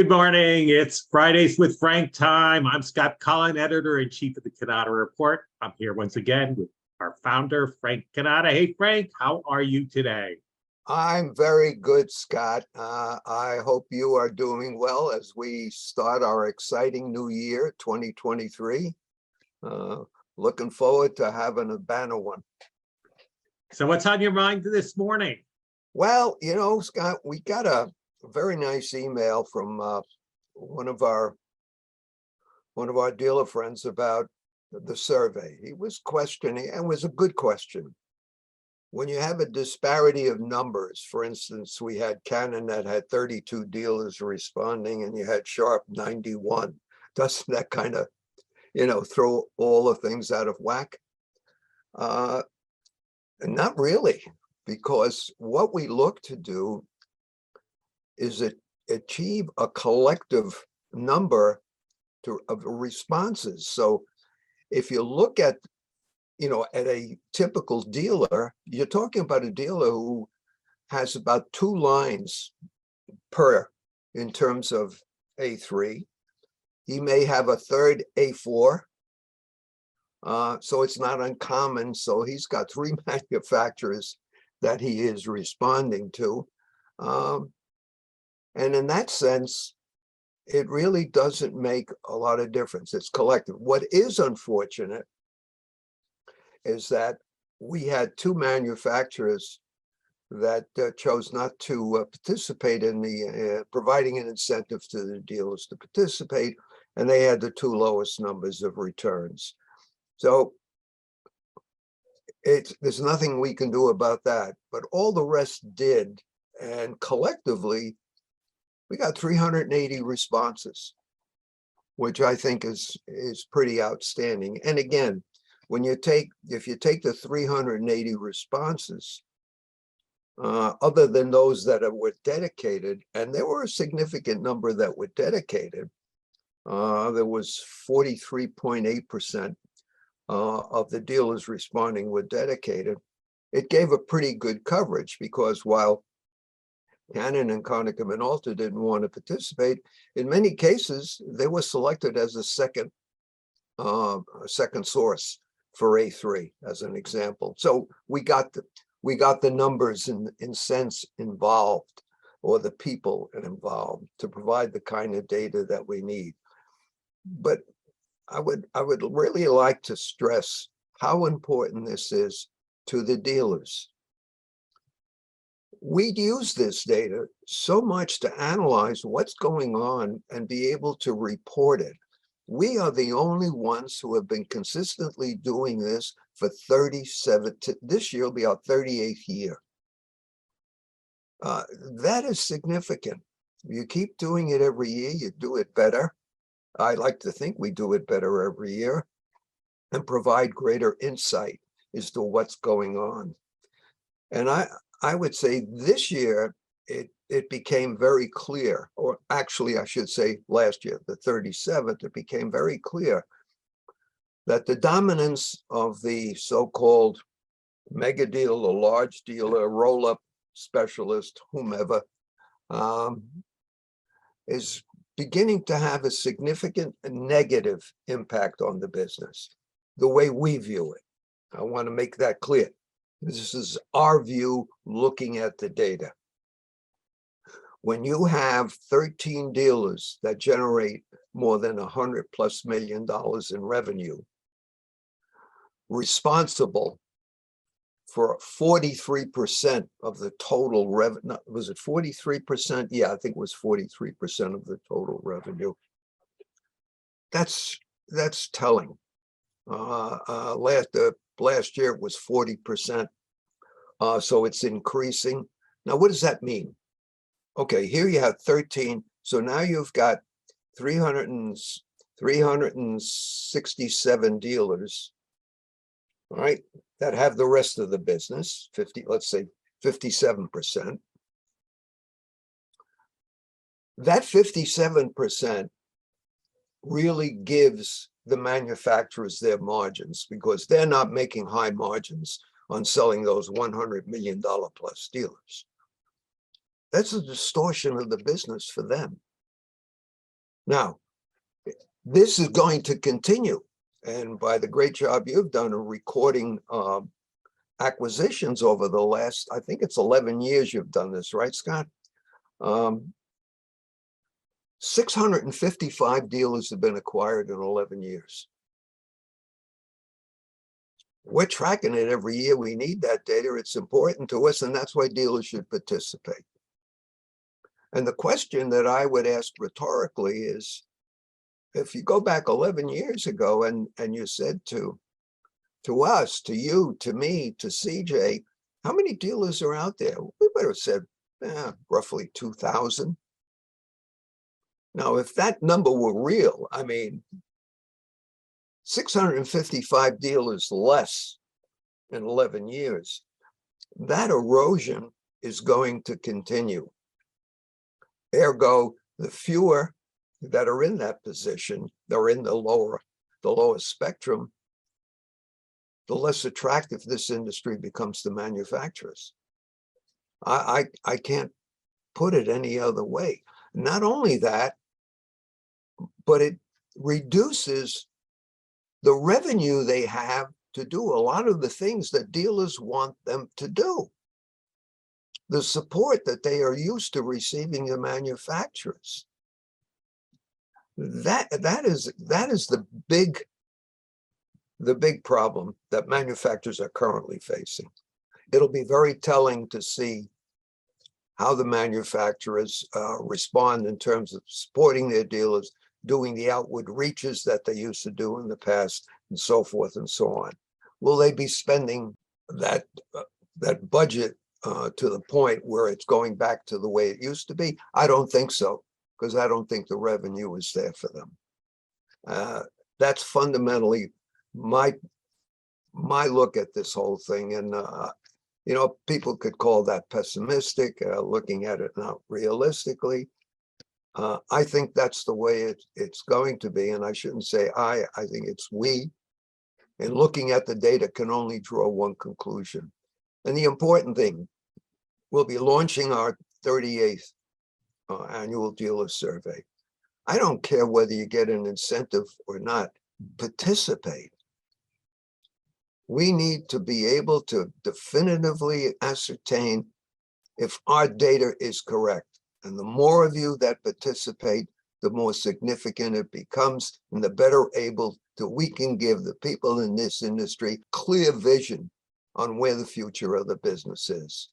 Good morning. It's Fridays with Frank time. I'm Scott Collin, editor-in-chief of the Cannata Report. I'm here once again with our founder, Frank Cannata. Hey, Frank, how are you today? I'm very good, Scott. I hope you are doing well as we start our exciting new year, 2023. Looking forward to having a banner one. So what's on your mind this morning? Well, Scott, we got a very nice email from one of our dealer friends about the survey. He was questioning, and it was a good question. When you have a disparity of numbers, for instance, we had Canon that had 32 dealers responding and you had Sharp 91. Doesn't that kind of, throw all the things out of whack? Not really, because what we look to do is achieve a collective number of responses. So if you look at a typical dealer, you're talking about a dealer who has about 2 lines per in terms of A3. He may have a third A4. So it's not uncommon. So he's got 3 manufacturers that he is responding to. And in that sense, it really doesn't make a lot of difference. It's collective. What is unfortunate is that we had 2 manufacturers that chose not to participate in the providing an incentive to the dealers to participate, and they had the 2 lowest numbers of returns. So there's nothing we can do about that, but all the rest did, and collectively we got 380 responses, which I think is pretty outstanding. And again, if you take the 380 responses, other than those that were dedicated, and there were a significant number that were dedicated, there was 43.8% of the dealers responding were dedicated. It gave a pretty good coverage, because while Canon and Konica Minolta didn't want to participate, in many cases they were selected as a second source for A3, as an example. So we got the numbers in sense involved, or the people involved, to provide the kind of data that we need. But I would really like to stress how important this is to the dealers. We use this data so much to analyze what's going on and be able to report it. We are the only ones who have been consistently doing this for 37, this year will be our 38th year. That is significant. You keep doing it every year, you do it better. I like to think we do it better every year and provide greater insight as to what's going on. And I would say this year, it became very clear, or actually I should say last year, the 37th, it became very clear that the dominance of the so-called mega deal or large dealer, roll-up specialist, whomever, is beginning to have a significant negative impact on the business, the way we view it. I want to make that clear. This is our view looking at the data. When you have 13 dealers that generate more than $100+ million in revenue, responsible for 43% of the total revenue, was it 43%? Yeah, I think it was 43% of the total revenue. That's telling. Last year it was 40%, so it's increasing. Now, what does that mean? Okay, here you have 13, so now you've got 367 dealers, all right, that have the rest of the business, let's say 57%. That 57% really gives the manufacturers their margins, because they're not making high margins on selling those $100 million plus dealers. That's a distortion of the business for them. Now, this is going to continue. And by the great job you've done of recording acquisitions over the last, I think it's 11 years you've done this, right, Scott? 655 dealers have been acquired in 11 years. We're tracking it every year. We need that data. It's important to us, and that's why dealers should participate. And the question that I would ask rhetorically is, if you go back 11 years ago and you said to us, to you, to me, to CJ, how many dealers are out there? We would have said roughly 2,000. Now, if that number were real, I mean, 655 dealers less in 11 years, that erosion is going to continue. Ergo, the fewer that are in that position, they're in the lower spectrum, the less attractive this industry becomes to manufacturers. I can't put it any other way. Not only that, but it reduces the revenue they have to do a lot of the things that dealers want them to do. The support that they are used to receiving the manufacturers. That is the big problem that manufacturers are currently facing. It'll be very telling to see how the manufacturers respond in terms of supporting their dealers, doing the outward reaches that they used to do in the past, and so forth and so on. Will they be spending that budget to the point where it's going back to the way it used to be? I don't think so, because I don't think the revenue is there for them. That's fundamentally my look at this whole thing. And you know, people could call that pessimistic, looking at it not realistically. I think that's the way it's going to be. And I shouldn't say I think it's we. And looking at the data can only draw one conclusion. And the important thing, we'll be launching our 38th annual dealer survey. I don't care whether you get an incentive or not, participate. We need to be able to definitively ascertain if our data is correct. And the more of you that participate, the more significant it becomes, and the better able that we can give the people in this industry clear vision on where the future of the business is.